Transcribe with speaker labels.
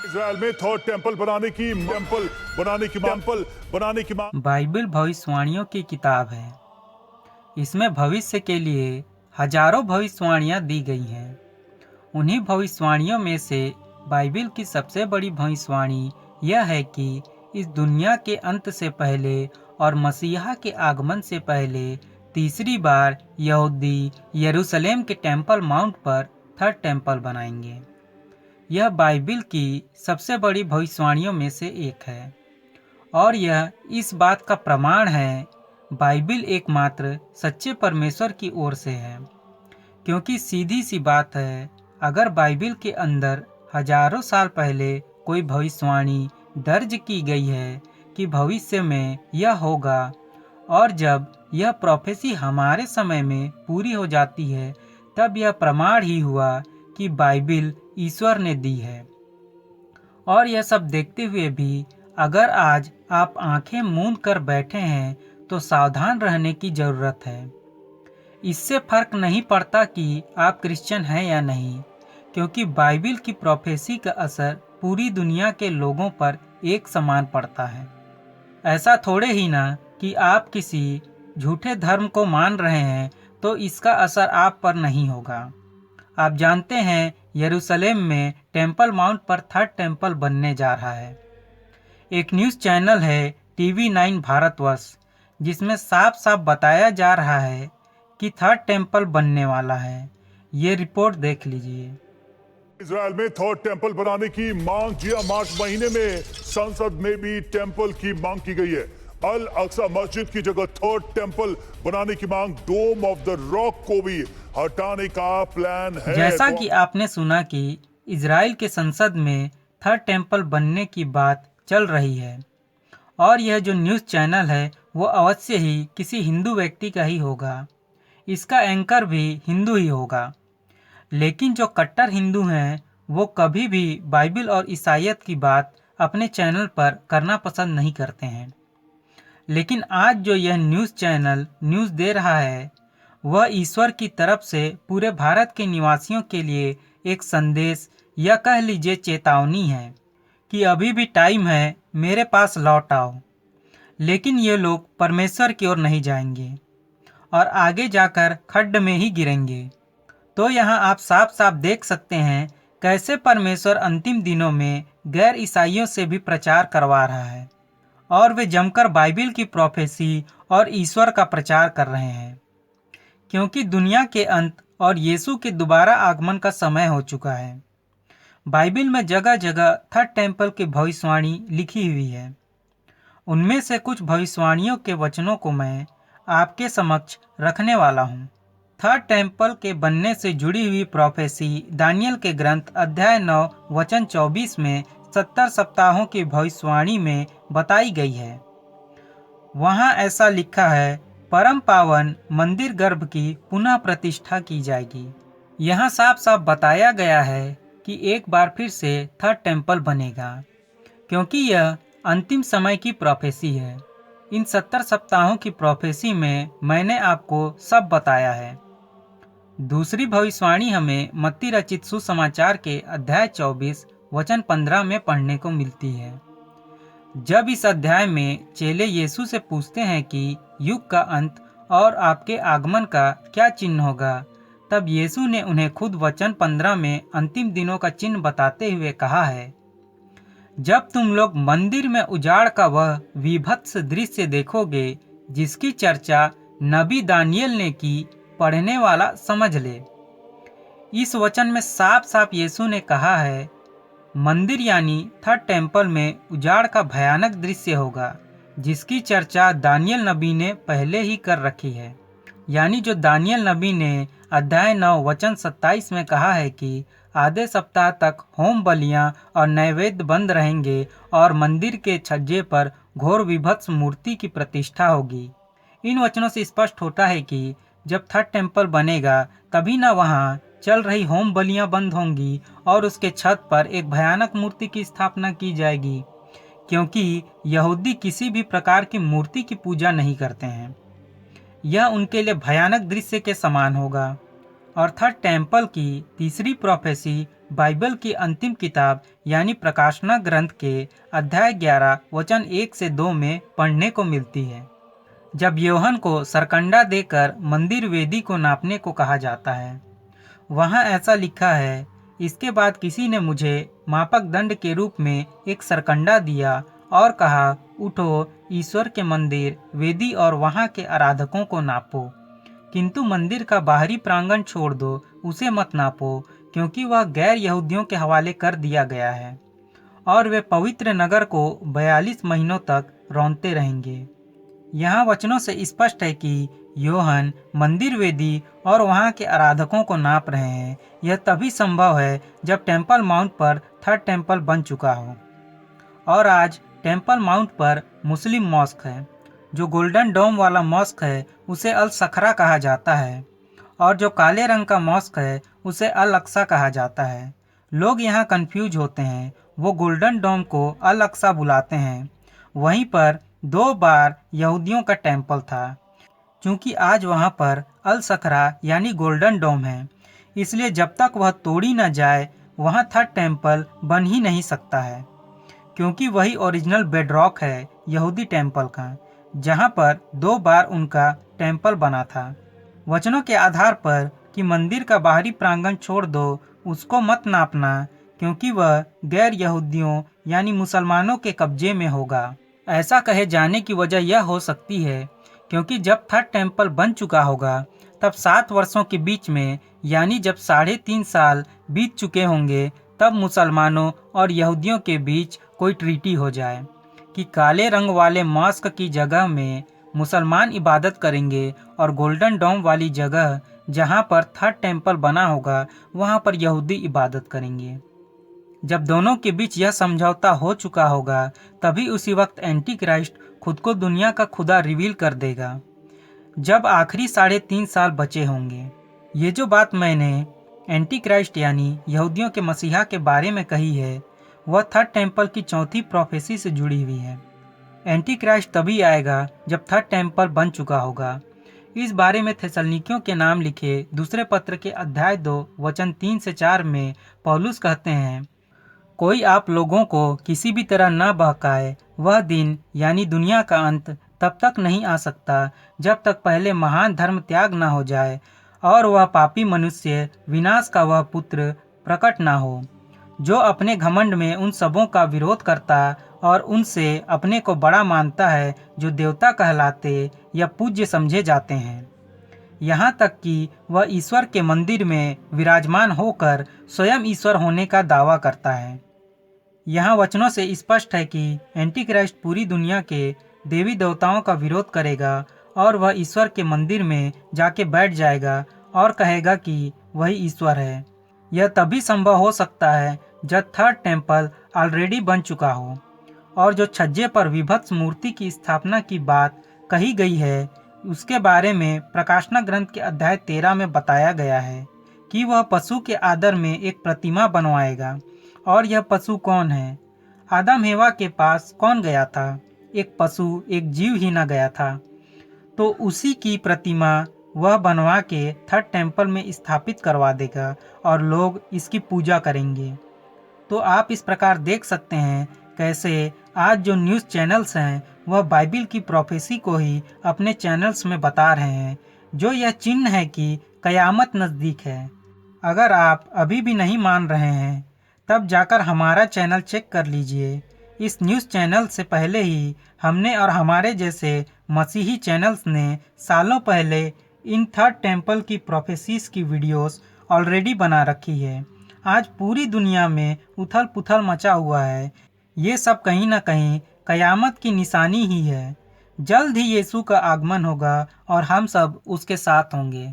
Speaker 1: Israel में third temple बनाने की मांग।
Speaker 2: बाइबल भविष्यवाणियों की किताब है। इसमें भविष्य के लिए हजारों भविष्यवाणियां दी गई हैं। उन्हीं भविष्यवाणियों में से बाइबल की सबसे बड़ी भविष्यवाणी यह है कि इस दुनिया के अंत से पहले और मसीहा के आगमन से पहले तीसरी बार यहूदी यरूशलेम के टेंपल माउंट पर थर्ड टेंपल बनाएंगे। यह बाइबल की सबसे बड़ी भविष्यवाणियों में से एक है और यह इस बात का प्रमाण है बाइबल एकमात्र सच्चे परमेश्वर की ओर से है। क्योंकि सीधी सी बात है, अगर बाइबल के अंदर हजारों साल पहले कोई भविष्यवाणी दर्ज की गई है कि भविष्य में यह होगा और जब यह प्रोफेसी हमारे समय में पूरी हो जाती है, तब यह प्रमाण ही हुआ कि बाइबल ईश्वर ने दी है। और यह सब देखते हुए भी अगर आज आप आंखें मूंद कर बैठे हैं तो सावधान रहने की जरूरत है। इससे फर्क नहीं पड़ता कि आप क्रिश्चियन हैं या नहीं, क्योंकि बाइबल की प्रोफेसी का असर पूरी दुनिया के लोगों पर एक समान पड़ता है। ऐसा थोड़े ही ना कि आप किसी झूठे धर्म को मान रहे हैं तो इसका असर आप पर नहीं होगा। आप जानते हैं यरूशलेम में टेंपल माउंट पर थर्ड टेंपल बनने जा रहा है। एक न्यूज़ चैनल है TV9 भारतवर्ष, जिसमें साफ साफ बताया जा रहा है कि थर्ड टेंपल बनने वाला है। ये रिपोर्ट देख लीजिए।
Speaker 1: इजराइल में थर्ड टेंपल बनाने की मांग। जी मार्च महीने में संसद में भी टेंपल की मांग की गई है। अल अक्सा मस्जिद की जगह थर्ड टेंपल बनाने की मांग। डोम ऑफ द रॉक को भी हटाने का प्लान है।
Speaker 2: जैसा कि आपने सुना कि इजराइल के संसद में थर्ड टेंपल बनने की बात चल रही है और यह जो न्यूज़ चैनल है वो अवश्य ही किसी हिंदू व्यक्ति का ही होगा। इसका एंकर भी हिंदू ही होगा। लेकिन जो कट्टर हिंदू हैं वो कभी भी बाइबल और ईसाइयत की बात अपने चैनल पर करना पसंद नहीं करते हैं। लेकिन आज जो यह न्यूज़ चैनल न्यूज़ दे रहा है वह ईश्वर की तरफ से पूरे भारत के निवासियों के लिए एक संदेश या कह लीजिए चेतावनी है कि अभी भी टाइम है, मेरे पास लौट आओ। लेकिन ये लोग परमेश्वर की ओर नहीं जाएंगे और आगे जाकर खड्ड में ही गिरेंगे। तो यहाँ आप साफ साफ देख सकते हैं कैसे परमेश्वर अंतिम दिनों में गैर ईसाइयों से भी प्रचार करवा रहा है और वे जमकर बाइबल की प्रोफेसी और ईश्वर का प्रचार कर रहे हैं। क्योंकि दुनिया के अंत और यीशु के दोबारा आगमन का समय हो चुका है। बाइबल में जगह जगह थर्ड टेंपल की भविष्यवाणी लिखी हुई है। उनमें से कुछ भविष्यवाणियों के वचनों को मैं आपके समक्ष रखने वाला हूँ। थर्ड टेंपल के बनने से जुड़ी हुई प्रोफेसी दानियल के ग्रंथ अध्याय 9 वचन 24 में 70 सप्ताहों की भविष्यवाणी में बताई गई है। वहाँ ऐसा लिखा है, परम पावन मंदिर गर्भ की पुनः प्रतिष्ठा की जाएगी। यहाँ साफ साफ बताया गया है कि एक बार फिर से थर्ड टेंपल बनेगा, क्योंकि यह अंतिम समय की प्रोफेसी है। इन 70 सप्ताहों की प्रोफेसी में मैंने आपको सब बताया है। दूसरी भविष्यवाणी हमें मत्ती रचित सुसमाचार के अध्याय 24 वचन 15 में पढ़ने को मिलती है। जब इस अध्याय में चेले यीशु से पूछते हैं कि युग का अंत और आपके आगमन का क्या चिन्ह होगा, तब यीशु ने उन्हें खुद वचन 15 में अंतिम दिनों का चिन्ह बताते हुए कहा है, जब तुम लोग मंदिर में उजाड़ का वह विभत्स दृश्य देखोगे जिसकी चर्चा नबी दानियल ने की, पढ़ने वाला समझ ले। इस वचन में साफ साफ यीशु ने कहा है, मंदिर यानी थर्ड टेंपल में उजाड़ का भयानक दृश्य होगा जिसकी चर्चा दानियल नबी ने पहले ही कर रखी है। यानी जो दानियल नबी ने अध्याय 9 वचन 27 में कहा है कि आधे सप्ताह तक होम बलियां और नैवेद्य बंद रहेंगे और मंदिर के छज्जे पर घोर विभत्स मूर्ति की प्रतिष्ठा होगी। इन वचनों से स्पष्ट होता है कि जब थर्ड टेंपल बनेगा तभी न वहाँ चल रही होम बलियां बंद होंगी और उसके छत पर एक भयानक मूर्ति की स्थापना की जाएगी, क्योंकि यहूदी किसी भी प्रकार की मूर्ति की पूजा नहीं करते हैं। यह उनके लिए भयानक दृश्य के समान होगा। और थर्ड टेंपल की तीसरी प्रोफेसी बाइबल की अंतिम किताब यानी प्रकाशना ग्रंथ के अध्याय 11 वचन 1 से 2 में पढ़ने को मिलती है। जब यूहन्ना को सरकंडा देकर मंदिर वेदी को नापने को कहा जाता है, वहाँ ऐसा लिखा है, इसके बाद किसी ने मुझे मापक दंड के रूप में एक सरकंडा दिया और कहा, उठो, ईश्वर के मंदिर, वेदी और वहाँ के आराधकों को नापो, किंतु मंदिर का बाहरी प्रांगण छोड़ दो, उसे मत नापो, क्योंकि वह गैर यहूदियों के हवाले कर दिया गया है और वे पवित्र नगर को 42 महीनों तक रौंदते रहेंगे। यहाँ वचनों से स्पष्ट है कि यूहन्ना मंदिर, वेदी और वहाँ के आराधकों को नाप रहे हैं। यह तभी संभव है जब टेम्पल माउंट पर थर्ड टेम्पल बन चुका हो। और आज टेम्पल माउंट पर मुस्लिम मॉस्क है। जो गोल्डन डोम वाला मॉस्क है उसे अल सखरा कहा जाता है और जो काले रंग का मॉस्क है उसे अल अक्सा कहा जाता है। लोग यहाँ कंफ्यूज होते हैं। वो गोल्डन डोम को अल अक्सा बुलाते हैं। वहीं पर 2 बार यहूदियों का टेम्पल था। क्योंकि आज वहाँ पर अल सखरा यानी गोल्डन डोम है, इसलिए जब तक वह तोड़ी न जाए वहाँ थर्ड टेम्पल बन ही नहीं सकता है, क्योंकि वही ओरिजिनल बेडरॉक है यहूदी टेम्पल का, जहाँ पर 2 बार उनका टेम्पल बना था। वचनों के आधार पर कि मंदिर का बाहरी प्रांगण छोड़ दो, उसको मत नापना, क्योंकि वह गैर यहूदियों यानी मुसलमानों के कब्जे में होगा। ऐसा कहे जाने की वजह यह हो सकती है क्योंकि जब थर्ड टेम्पल बन चुका होगा तब 7 वर्षों के बीच में, यानी जब 3.5 साल बीत चुके होंगे, तब मुसलमानों और यहूदियों के बीच कोई ट्रीटी हो जाए कि काले रंग वाले मॉस्क की जगह में मुसलमान इबादत करेंगे और गोल्डन डोम वाली जगह जहां पर थर्ड टेम्पल बना होगा वहां पर यहूदी इबादत करेंगे। जब दोनों के बीच यह समझौता हो चुका होगा, तभी उसी वक्त एंटी क्राइस्ट खुद को दुनिया का खुदा रिवील कर देगा, जब आखिरी 3.5 साल बचे होंगे। ये जो बात मैंने एंटी क्राइस्ट यानी यहूदियों के मसीहा के बारे में कही है, वह थर्ड टेम्पल की चौथी प्रोफेसी से जुड़ी हुई है। एंटी क्राइस्ट तभी आएगा जब थर्ड टेम्पल बन चुका होगा। इस बारे में थेसलनिकियों के नाम लिखे दूसरे पत्र के अध्याय 2 वचन 3 से 4 में पौलुस कहते हैं, कोई आप लोगों को किसी भी तरह न बहकाए। वह दिन यानी दुनिया का अंत तब तक नहीं आ सकता जब तक पहले महान धर्म त्याग न हो जाए और वह पापी मनुष्य, विनाश का वह पुत्र प्रकट न हो, जो अपने घमंड में उन सबों का विरोध करता और उनसे अपने को बड़ा मानता है, जो देवता कहलाते या पूज्य समझे जाते हैं, यहाँ तक कि वह ईश्वर के मंदिर में विराजमान होकर स्वयं ईश्वर होने का दावा करता है। यहाँ वचनों से स्पष्ट है कि एंटी क्राइस्ट पूरी दुनिया के देवी देवताओं का विरोध करेगा और वह ईश्वर के मंदिर में जाके बैठ जाएगा और कहेगा कि वही ईश्वर है। यह तभी संभव हो सकता है जब थर्ड टेम्पल ऑलरेडी बन चुका हो और जो छज्जे पर विभत्स मूर्ति की स्थापना की बात कही गई है, उसके बारे में प्रकाशना ग्रंथ के अध्याय 13 में बताया गया है कि वह पशु के आदर में एक प्रतिमा बनवाएगा। और यह पशु कौन है? आदम हेवा के पास कौन गया था? एक पशु, एक जीव ही न गया था। तो उसी की प्रतिमा वह बनवा के थर्ड टेम्पल में स्थापित करवा देगा और लोग इसकी पूजा करेंगे। तो आप इस प्रकार देख सकते हैं कैसे आज जो न्यूज़ चैनल्स हैं वह बाइबिल की प्रोफेसी को ही अपने चैनल्स में बता रहे हैं, जो यह चिन्ह है कि कयामत नज़दीक है। अगर आप अभी भी नहीं मान रहे हैं तब जाकर हमारा चैनल चेक कर लीजिए। इस न्यूज़ चैनल से पहले ही हमने और हमारे जैसे मसीही चैनल्स ने सालों पहले इन थर्ड टेम्पल की प्रोफेसीज की वीडियोस ऑलरेडी बना रखी है। आज पूरी दुनिया में उथल पुथल मचा हुआ है। ये सब कहीं ना कहीं कयामत की निशानी ही है। जल्द ही यीशु का आगमन होगा और हम सब उसके साथ होंगे।